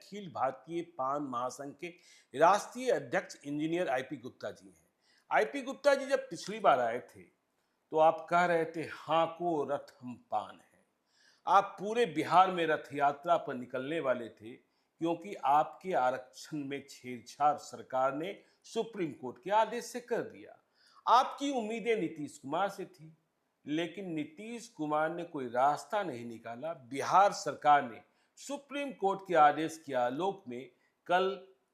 अखिल भारतीय पान महासंघ के राष्ट्रीय अध्यक्ष इंजीनियर आईपी गुप्ता जी हैं। आईपी गुप्ता जी जब पिछली बार आए थे तो आप कह रहे थे हाँ को रथ हम पान है। आप पूरे बिहार में रथ यात्रा पर निकलने वाले थे क्योंकि आपके आरक्षण में छेड़छाड़ सरकार ने सुप्रीम कोर्ट के आदेश से कर दिया। आपकी उम्मीदें नीतीश कुमार से थी, लेकिन नीतीश कुमार ने कोई रास्ता नहीं निकाला। बिहार सरकार ने सुप्रीम कोर्ट के आदेश के आलोक में कल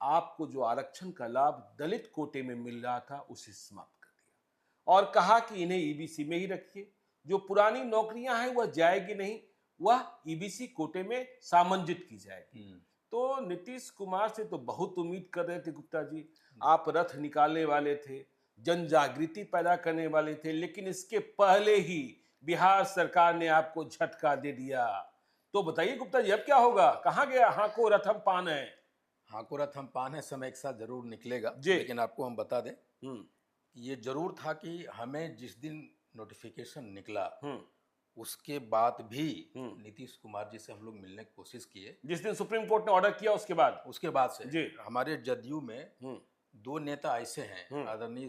आपको जो आरक्षण का लाभ दलित कोटे में मिल रहा था उसे समाप्त कर दिया और कहा कि इन्हें ईबीसी में ही रखिए। जो पुरानी नौकरियां हैं वह जाएगी नहीं, वह ईबीसी कोटे में सामंजित की जाएगी। तो नीतीश कुमार से तो बहुत उम्मीद कर रहे थे गुप्ता जी, आप रथ निकालने वाले थे, जन जागृति पैदा करने वाले थे, लेकिन इसके पहले ही बिहार सरकार ने आपको झटका दे दिया। तो बताइए गुप्ता जी, अब क्या होगा? कहाँ गया हाँ को रथम पान है? हाँ को रथ हम पान है, समय एक साथ जरूर निकलेगा। जी। लेकिन आपको हम बता दें हम्म कि ये जरूर था कि हमें जिस दिन नोटिफिकेशन निकला हम्म उसके बाद भी नीतीश कुमार जी से हम लोग मिलने की कोशिश किए। जिस दिन सुप्रीम कोर्ट ने ऑर्डर किया उसके बाद से जी। हमारे जदयू में दो नेता ऐसे हैं, आदरणीय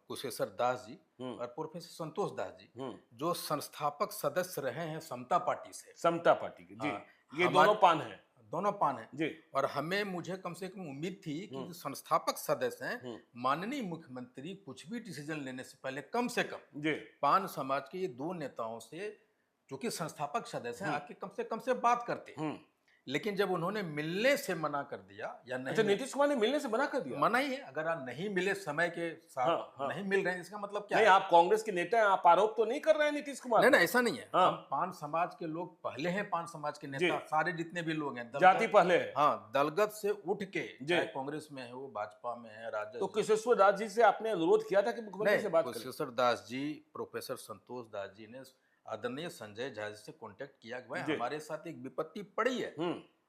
कुशेश्वर दास जी और प्रोफेसर संतोष दास जी, जो संस्थापक सदस्य रहे हैं समता पार्टी से। समता पार्टी के जी। हाँ, ये दोनों पान है। दोनों पान है जी। और मुझे कम से कम उम्मीद थी कि जो संस्थापक सदस्य हैं, माननीय मुख्यमंत्री कुछ भी डिसीजन लेने से पहले कम से कम जी पान समाज के ये दो नेताओं से, जो कि संस्थापक सदस्य हैं, आके कम से बात करते। लेकिन जब उन्होंने मिलने से मना कर दिया या नहीं, अच्छा नीतीश कुमार ने मिलने से मना कर दिया? मना ही है। अगर आप नहीं मिले समय के साथ, नहीं मिल रहे हैं, इसका मतलब क्या नहीं, है? आप कांग्रेस के नेता हैं, आप आरोप तो नहीं कर रहे हैं नीतीश कुमार? नहीं, ऐसा नहीं है। हम पान समाज के लोग पहले हैं, पान समाज के नेता सारे जितने भी लोग हैं जाति पहले है। हाँ, दलगत से उठ के, चाहे कांग्रेस में है, वो भाजपा में है, राजद। तो कुशेश्वर दास जी से आपने अनुरोध किया था कि मुख्यमंत्री से बात करें? कुशेश्वर दास जी, प्रोफेसर संतोष दास जी ने आदरणीय संजय झा जी से कांटेक्ट किया कि भाई हमारे साथ एक विपत्ति पड़ी है,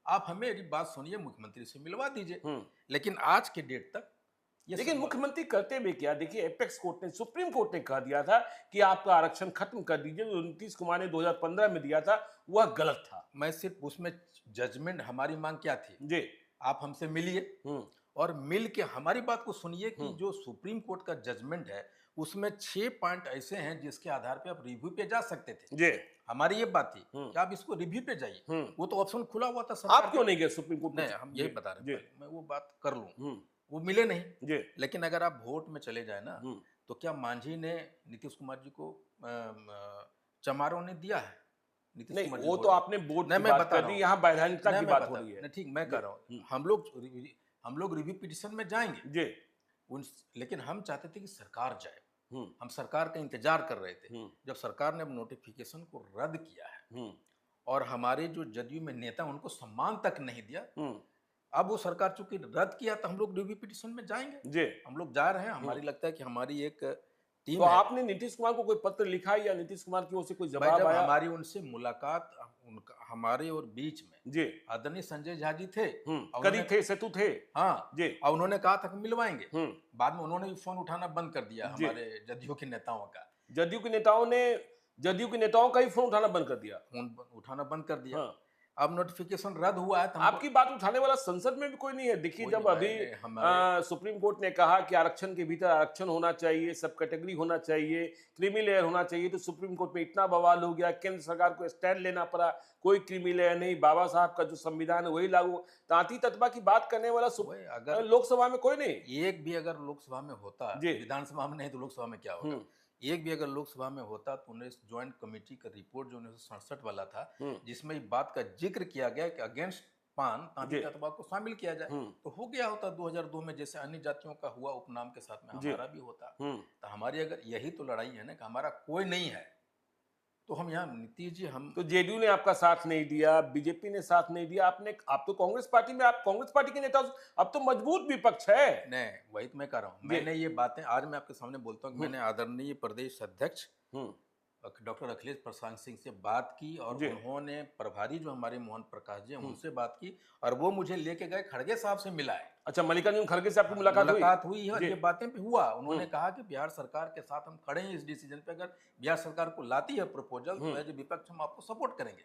आप हमें मेरी बात सुनिए, मुख्यमंत्री से मिलवा दीजिए। लेकिन आज के डेट तक लेकिन मुख्यमंत्री करते भी क्या? देखिए, एपेक्स कोर्ट ने, सुप्रीम कोर्ट ने कह दिया था कि आपका आरक्षण खत्म कर दीजिए। जो नीतीश कुमार ने 2015 में दिया था वह गलत था। मैं सिर्फ उसमें जजमेंट, हमारी मांग क्या थी जी, आप हमसे मिलिए और मिल के हमारी बात को सुनिए कि जो सुप्रीम कोर्ट का जजमेंट है उसमें 6 पॉइंट ऐसे हैं जिसके आधार पे आप रिव्यू पे जा सकते थे। जी। हमारी ये बात थी कि आप इसको रिव्यू पे जाइए, वो तो ऑप्शन खुला हुआ था। आप क्यों नहीं गए सुप्रीम कोर्ट? नहीं, हम यही बता रहे हैं, मैं वो बात कर लूं, वो मिले नहीं जी। लेकिन अगर आप वोट में चले जाए ना, तो क्या मांझी ने नीतीश कुमार जी को चमारों ने दिया है? नहीं, वो तो आपने वोट की बात कर दी, यहाँ वैधानिकता की बात हो रही है। ठीक, मैं कह रहा हूँ हम लोग रिव्यू पिटीशन में जाएंगे जी, लेकिन हम चाहते थे कि सरकार जाए। हम सरकार का इंतजार कर रहे थे। जब सरकार ने अब नोटिफिकेशन को रद्द किया है और हमारे जो जदयू में नेता उनको सम्मान तक नहीं दिया, अब वो सरकार चूंकि रद्द किया तो हम लोग रिव्यू पिटीशन में जाएंगे जी। हम लोग जा रहे हैं। हमारी लगता है कि हमारी एक टीम तो आपने नीतीश कुमार को कोई पत्र लिखा या नीतीश कुमार की ओर से कोई जवाब आया? हमारी उनसे मुलाकात, हमारे और बीच में जी आदरणीय संजय झा जी थे, करीब थे, सेतु थे। हाँ जी, और उन्होंने कहा था कि मिलवाएंगे। बाद में उन्होंने भी फोन उठाना बंद कर दिया हमारे जदयू के नेताओं का। जदयू के नेताओं का ही फोन उठाना बंद कर दिया, उठाना बंद कर दिया। अब नोटिफिकेशन रद्द हुआ है तो आपकी बात उठाने वाला संसद में भी कोई नहीं है। देखिए, जब अभी सुप्रीम कोर्ट ने कहा कि आरक्षण के भीतर आरक्षण होना चाहिए, सब कैटेगरी होना चाहिए, क्रीमी लेयर होना चाहिए, तो सुप्रीम कोर्ट में इतना बवाल हो गया, केंद्र सरकार को स्टैंड लेना पड़ा। कोई क्रीमी लेयर नहीं, बाबा साहब का जो संविधान है वही लागू। तांती ततबा की बात करने वाला अगर लोकसभा में कोई नहीं। एक भी अगर लोकसभा में होता, विधानसभा में नहीं तो लोकसभा में क्या होगा, एक भी अगर लोकसभा में होता तो उन्हें ज्वाइंट कमेटी का रिपोर्ट जो 1967 वाला था, जिसमें इस बात का जिक्र किया गया कि अगेंस्ट पान तांती ततबा को शामिल किया जाए, तो हो गया होता 2002 में, जैसे अन्य जातियों का हुआ उपनाम के साथ में हमारा भी होता। तो हमारी अगर यही तो लड़ाई है ना कि हमारा कोई नहीं है, तो हम यहाँ नीतीश जी, हम तो जेडीयू ने आपका साथ नहीं दिया, बीजेपी ने साथ नहीं दिया, आप तो कांग्रेस पार्टी में, आप कांग्रेस पार्टी के नेता, अब तो मजबूत विपक्ष है। नहीं, वही तो मैं कह रहा हूँ। मैंने ये बातें आज मैं आपके सामने बोलता हूँ कि मैंने आदरणीय प्रदेश अध्यक्ष डॉक्टर अखिलेश प्रसाद सिंह से बात की और जी। उन्होंने प्रभारी जो हमारे मोहन प्रकाश जी हैं उनसे बात की और वो मुझे लेके गए खड़गे साहब से मिलाए। अच्छा, मल्लिकार्जुन खड़गे से आपकी मुलाकात हुई हुई और जी। ये बातें भी हुआ। उन्होंने कहा कि बिहार सरकार के साथ हम खड़े हैं इस डिसीजन पे, अगर बिहार सरकार को लाती है प्रपोजल तो एज विपक्ष हम आपको सपोर्ट करेंगे।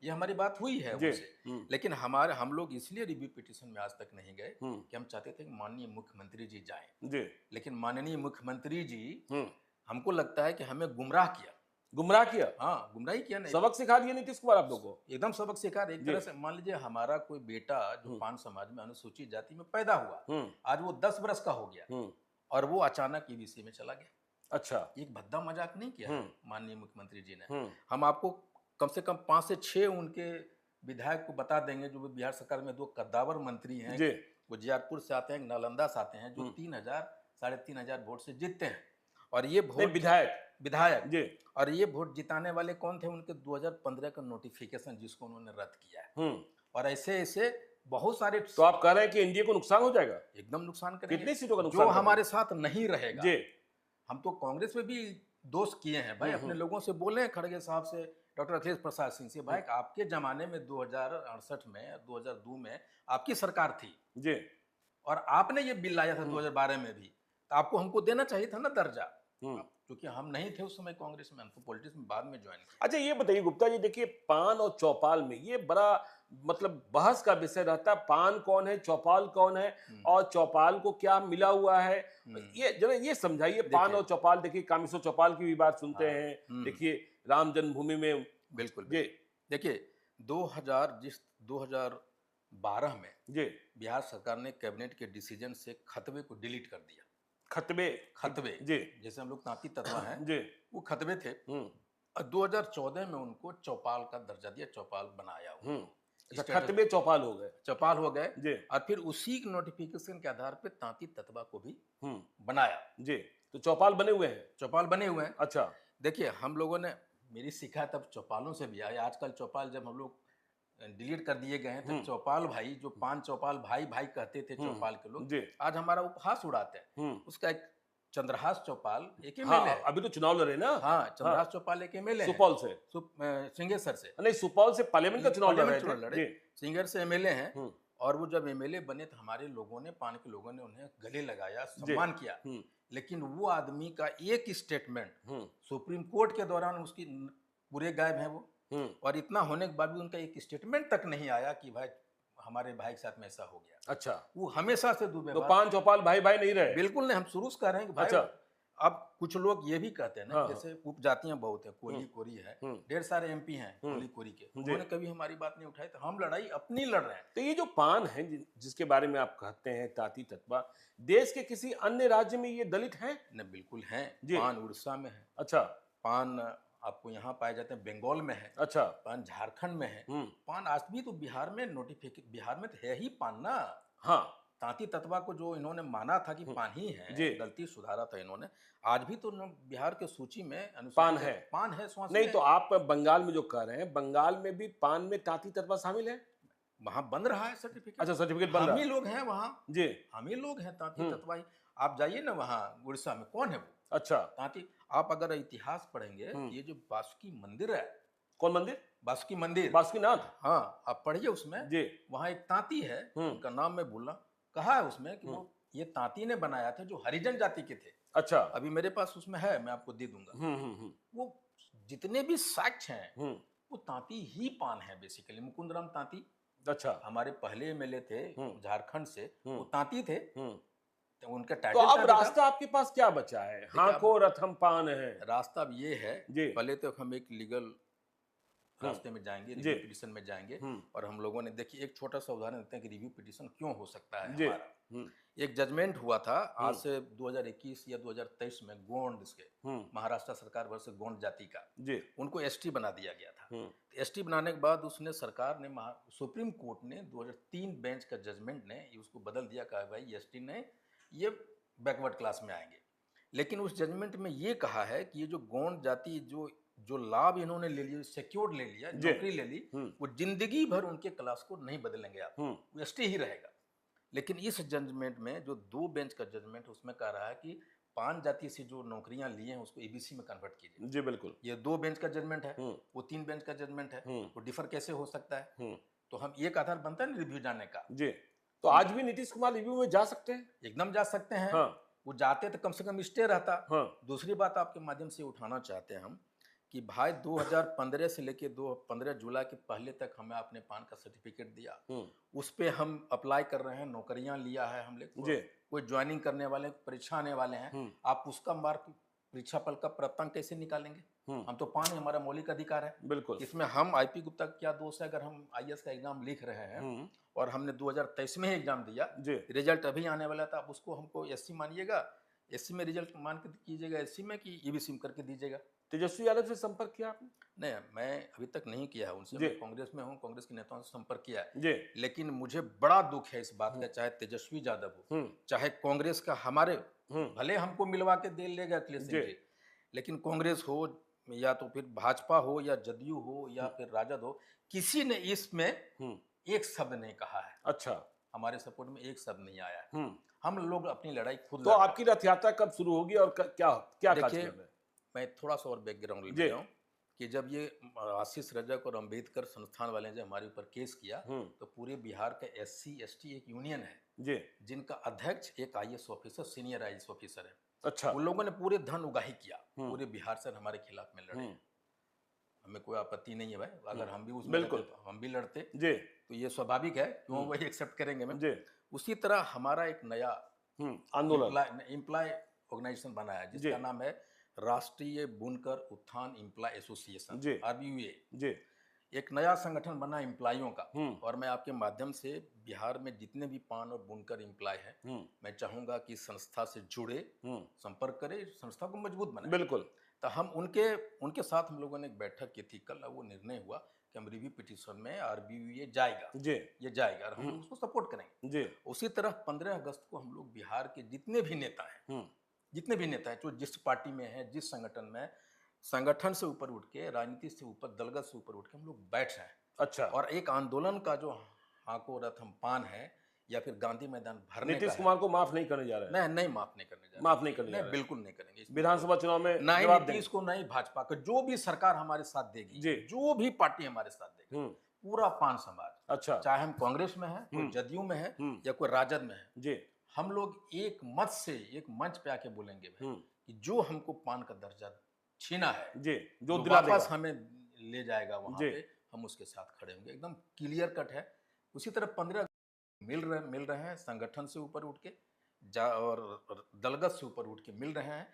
ये हमारी बात हुई है उनसे। लेकिन हम लोग इसलिए रिव्यू पिटीशन में आज तक नहीं गए कि हम चाहते थे कि माननीय मुख्यमंत्री जी जाएं। लेकिन माननीय मुख्यमंत्री जी हमको लगता है कि हमें गुमराह किया। हाँ, गुमराही किया। नहीं, सबक सिखा दिया नीतीश कुमार आप लोगों को। एकदम सबक सिखा। एक तरह से मान लीजिए हमारा कोई बेटा जो पान समाज में अनुसूचित जाति में पैदा हुआ, आज वो 10 वर्ष का हो गया और वो अचानक ईबीसी में चला गया। अच्छा, एक भद्दा मजाक नहीं किया माननीय मुख्यमंत्री जी ने। हम आपको कम से कम 5 से 6 उनके विधायक को बता देंगे जो बिहार सरकार में 2 कद्दावर मंत्री हैं। वो जियारपुर से आते हैं, नालंदा से आते हैं, जो 3,000 साढ़े 3,000 वोट से जीतते हैं। और ये वोट विधायक जी। और ये वोट जिताने वाले कौन थे? उनके 2015 का नोटिफिकेशन जिसको उन्होंने रद्द किया है। और ऐसे ऐसे बहुत सारे। तो आप कह रहे हैं कि एनडीए को नुकसान हो जाएगा? एकदम नुकसान करेंगे। कितनी सीटों का नुकसान? जो हमारे साथ नहीं रहेगा जी। हम तो कांग्रेस में भी दोष किए हैं भाई, अपने लोगों से बोले हैं, खड़गे साहब से, डॉक्टर अखिलेश प्रसाद सिंह से, भाई आपके जमाने में 2068 में 2002 में आपकी सरकार थी जी, और आपने ये बिल लाया था 2012 में भी, तो आपको हमको देना चाहिए था ना दर्जा। क्योंकि हम नहीं थे उस समय कांग्रेस में, हम तो पॉलिटिक्स में बाद में ज्वाइन किया। अच्छा, ये बताइए गुप्ता जी, देखिए पान और चौपाल में ये बड़ा मतलब बहस का विषय रहता है, पान कौन है, चौपाल कौन है, और चौपाल को क्या मिला हुआ है, ये जरा ये समझाइए। पान और चौपाल, देखिए कामिसो चौपाल की भी बात सुनते हैं, देखिए राम जन्मभूमि में। बिल्कुल जी, देखिए 2012 में जी बिहार सरकार ने कैबिनेट के डिसीजन से खतबे को डिलीट कर दिया। खतबे जी, जैसे हम लोग तांती तत्वा हैं जी, वो खतबे थे। 2014 में उनको चौपाल का दर्जा दिया, चौपाल बनाया। खतबे चौपाल हो गए जी, और फिर उसी नोटिफिकेशन के आधार पे तांती तत्वा को भी बनाया जी। तो चौपाल बने हुए हैं। अच्छा, देखिए हम लोगों ने, मेरी शिकायत अब चौपालों से भी आई। आजकल चौपाल जब हम लोग डिलीट कर दिए गए हैं तो चौपाल भाई, जो 5 चौपाल भाई भाई कहते थे चौपाल के लोग, आज हमारा उपहास उड़ाते हैं। उसका एक चंद्रहास चौपाल एक एमएलए है। अभी तो चुनाव लड़े ना। हाँ, चंद्रहास चौपाल एक एमएलए है सुपौल से, सिंहेश्वर से। नहीं, सुपौल से पार्लियामेंट का चुनाव लड़े, सिंहेश्वर से एमएलए हैं। और वो जब एमएलए बने तो हमारे लोगों ने, पान के लोगों ने उन्हें गले लगाया, सम्मान किया। लेकिन वो आदमी का एक स्टेटमेंट सुप्रीम कोर्ट के दौरान उसकी पूरे गायब है वो। और इतना होने के बाद भी उनका एक स्टेटमेंट तक नहीं आया कि भाई हमारे भाई के साथ में ऐसा हो गया। अच्छा, वो हमेशा से दुर्व्यवहार। तो पान चौपाल भाई भाई नहीं रहे? बिल्कुल नहीं, हम शुरू से कह रहे हैं कि भाई। अच्छा, अब कुछ लोग ये भी कहते हैं ना, जैसे उपजातियां बहुत है, कोली है, ढेर सारे एमपी हैं कोली के, उन्होंने कभी हमारी बात नहीं उठाई। तो हम लड़ाई अपनी लड़ रहे हैं। तो ये जो पान है जिसके बारे में आप कहते हैं ताती तत्वा, देश के किसी अन्य राज्य में ये दलित हैं? न, बिल्कुल हैं। पान उड़ीसा में है। अच्छा, पान आपको यहाँ पाए जाते हैं, बंगाल में है। अच्छा, पान झारखंड में है। पान आज भी तो बिहार में बिहार में तो है ही पान ना। हाँ, तांती तत्वा को जो इन्होंने माना था कि पान ही है, गलती सुधारा था इन्होंने। आज भी तो बिहार के सूची में पान है। नहीं, तो आप बंगाल में जो कह रहे हैं, बंगाल में भी पान में तांती तत्वा शामिल है? वहां बन रहा है सर्टिफिकेट। अच्छा, सर्टिफिकेट बन रहा है। हम ही लोग हैं वहाँ जी, हम ही लोग हैं तांती तत्वा। आप जाइए ना वहाँ उड़ीसा में, कौन है वो? अच्छा, तांती। आप अगर इतिहास पढ़ेंगे, ये जो बासुकी मंदिर है। कौन मंदिर? बासुकी मंदिर, बासुकीनाथ। हाँ, आप पढ़िए उसमें जी, वहाँ एक तांती है, उनका नाम मैं भूला, कहा है उसमें कि वो ये तांती ने बनाया था, जो हरिजन जाति के थे। अच्छा, अभी मेरे पास उसमें है, मैं आपको दे दूंगा। वो जितने भी साक्ष्य हैं वो तांती ही पान है बेसिकली। मुकुंदराम तांती, अच्छा, हमारे पहले एमएलए थे झारखंड से, वो तांती थे। उनका तो टाइटल। अब रास्ता आपके पास क्या बचा है? हाँ को रथम पान है। रास्ता अब ये है, पहले तो हम एक लीगल रास्ते में जाएंगे, रिव्यू पिटीशन में जाएंगे। और हम लोगों ने, देखिए एक छोटा सा उदाहरण देते हैं कि रिव्यू पिटीशन क्यों हो सकता है हमारा। एक जजमेंट हुआ था आज से 2021 या 2023 में, गोंड के महाराष्ट्र सरकार वर्सेस गोंड जाति का, उनको एसटी बना दिया गया था। एसटी बनाने के बाद उसने, सरकार ने, सुप्रीम कोर्ट ने 2003 बेंच का जजमेंट ने उसको बदल दिया, कहा भाई एसटी ने ये बैकवर्ड क्लास में आएंगे। लेकिन उस जजमेंट में ये कहा है कि ये जो गोंड जाति जो लाभ इन्होंने ले लिया, सिक्योर्ड ले लिया, नौकरी ले ली, वो जिंदगी भर उनके क्लास को नहीं बदलेंगे आप, वो एसटी ही रहेगा। लेकिन इस जजमेंट में जो 2 बेंच का जजमेंट, उसमें कह रहा है कि पान जाति से जो नौकरियां लिए हैं उसको एबीसी में कन्वर्ट कीजिए। जी बिल्कुल। ये 2 बेंच का जजमेंट है, वो 3 बेंच का जजमेंट है, वो डिफर कैसे हो सकता है? तो हम एक आधार बनता है ना रिव्यू जाने का। जी, तो आज भी नीतीश कुमार रिव्यू में जा सकते हैं? एकदम जा सकते हैं। हाँ। वो जाते तो कम से कम स्टे रहता। हाँ। दूसरी बात आपके माध्यम से उठाना चाहते हैं हम कि भाई 2015 से लेके 15 जुलाई के पहले तक हमें आपने पान का सर्टिफिकेट दिया, उस पे हम अप्लाई कर रहे हैं, नौकरियां लिया है हमने, कोई ज्वाइनिंग करने वाले, परीक्षा आने वाले हैं, आप उसका मार्क परीक्षा फल का प्राप्तांक कैसे निकालेंगे? हम तो पान हमारा मौलिक अधिकार है। बिल्कुल। इसमें हम आईपी गुप्ता क्या दोष है? अगर हम आईएएस का एग्जाम लिख रहे हैं और हमने 2023 में ही एग्जाम दिया, रिजल्ट अभी आने वाला था, अब उसको हमको एससी मानिएगा, एससी में रिजल्ट मान के कीजिएगा, एससी में कि ईबीसी में करके दीजिएगा। तेजस्वी यादव से संपर्क किया आपने? नहीं, मैं अभी तक नहीं किया है उनसे। मैं कांग्रेस में हूँ, कांग्रेस के नेताओं से संपर्क किया है, लेकिन मुझे बड़ा दुख है इस बात का, चाहे तेजस्वी यादव हो, चाहे कांग्रेस का हमारे, भले हमको मिलवा के दे लेगा अखिलेश सिंह जी, लेकिन कांग्रेस हो या तो फिर भाजपा हो या जदयू हो या फिर राजद हो, किसी ने इसमें एक शब्द नहीं कहा है। अच्छा, हमारे सपोर्ट में एक शब्द नहीं आया है। हम लोग अपनी लड़ाई खुद तो आपकी रथ यात्रा कब शुरू होगी और क्या देखिए, मैं थोड़ा सा और बैकग्राउंड ले रहा हूँ कि जब ये आशीष रजक और अंबेडकर संस्थान वाले ने हमारे ऊपर केस किया, तो पूरे बिहार का एससी एसटी एक यूनियन है जिनका अध्यक्ष एक IAS officer, senior IAS officer है। अच्छा। उन लोगों ने पूरे धन उगाही किया, पूरे बिहार से हमारे खिलाफ में लड़े। हमें कोई आपत्ति नहीं है भाई, अगर हम भी उसमें लड़ते तो हम भी लड़ते, तो ये स्वाभाविक है, क्यों वही एक्सेप्ट करेंगे मैं। उसी तरह हमारा एक नया आंदोलन, एम्प्लॉय ऑर्गेनाइजेशन बना है जिसका नाम है राष्ट्रीय बुनकर उत्थान एम्प्लॉय एसोसिएशन, RBUA। एक नया संगठन बना एम्प्लॉयों का, और मैं आपके माध्यम से बिहार में जितने भी पान और बुनकर एम्प्लॉय हैं, मैं चाहूंगा कि संस्था से जुड़े, संपर्क करें, संस्था को मजबूत बनाएं। बिल्कुल। तो हम उनके साथ हम लोगों ने एक बैठक की थी कल, वो निर्णय हुआ कि हम रिव्यू पिटीशन में RBUA जाएगा, ये जाएगा और हम उसको सपोर्ट करेंगे। उसी तरह 15 अगस्त को हम लोग बिहार के जितने भी नेता हैं, जो जिस पार्टी में है, जिस संगठन में, संगठन से ऊपर उठ के, राजनीति से ऊपर, दलगत से ऊपर उठ के हम लोग बैठ रहे हैं। अच्छा। और एक आंदोलन का जो हाको रथ हम पान है या फिर गांधी मैदान भरने का, नीतीश कुमार को माफ नहीं करने जा रहे हैं। नहीं, माफ नहीं करने जा रहे, माफ नहीं करने जा रहे, बिल्कुल नहीं करेंगे। विधानसभा चुनाव में नहीं नीतीश को, नहीं भाजपा को, जो भी सरकार हमारे साथ देगी, जो भी पार्टी हमारे साथ देगी, पूरा पान समाज, अच्छा, चाहे हम कांग्रेस में है, कोई जदयू में है या कोई राजद में है, हम लोग एक मत से, एक मंच पे आके बोलेंगे भाई कि जो हमको पान का दर्जा छीना है, जो वापस हमें ले जाएगा वहां पे, हम उसके साथ खड़े होंगे। एकदम क्लियर कट है। उसी तरह 15 मिल रहे हैं, संगठन से ऊपर उठ के और दलगत से ऊपर उठ के मिल रहे हैं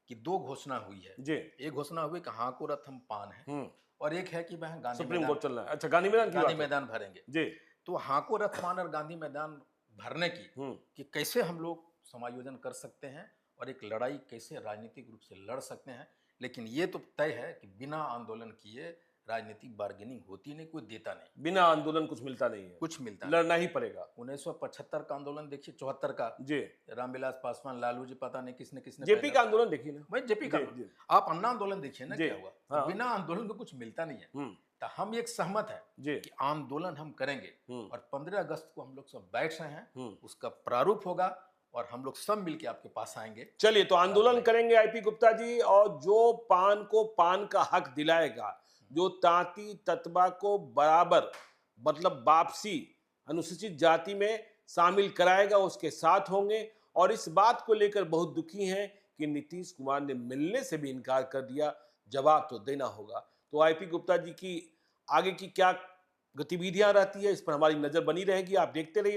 कि 2 घोषणा हुई है। एक घोषणा हुई कि हाको रथ हम पान है, और एक है कि वह गांधी सुप्रीम कोर्ट चल रहा है। अच्छा, गांधी मैदान भरेंगे। तो हाको रथ पान और गांधी मैदान भरने की कि कैसे हम लोग समायोजन कर सकते हैं और एक लड़ाई कैसे राजनीतिक रूप से लड़ सकते हैं। लेकिन ये तो तय है कि बिना आंदोलन किए राजनीतिक बार्गेनिंग होती नहीं, कोई देता नहीं। बिना आंदोलन कुछ मिलता नहीं है, कुछ मिलता लड़ना ही पड़ेगा। 1975 का आंदोलन देखिए, 74 का रामविलास पासवान, लालू जी, पता नहीं किसने जेपी का आंदोलन देखिए ना भाई, जेपी का आप अन्ना आंदोलन देखिए ना, क्या हुआ। तो बिना आंदोलन को कुछ मिलता नहीं है। तो हम एक सहमत है कि आंदोलन हम करेंगे, और 15 अगस्त को हम लोग सब बैठ रहे हैं, उसका प्रारूप होगा और हम लोग सब मिलके आपके पास आएंगे। चलिए, तो आंदोलन करेंगे आईपी गुप्ता जी, और जो पान को पान का हक दिलाएगा, जो तांती ततबा को बराबर, मतलब वापसी अनुसूचित जाति में शामिल कराएगा, उसके साथ होंगे। और इस बात को लेकर बहुत दुखी हैं कि नीतीश कुमार ने मिलने से भी इनकार कर दिया, जवाब तो देना होगा। तो आईपी गुप्ता जी की आगे की क्या गतिविधियां रहती है, इस पर हमारी नजर बनी रहेगी। आप देखते रहिए।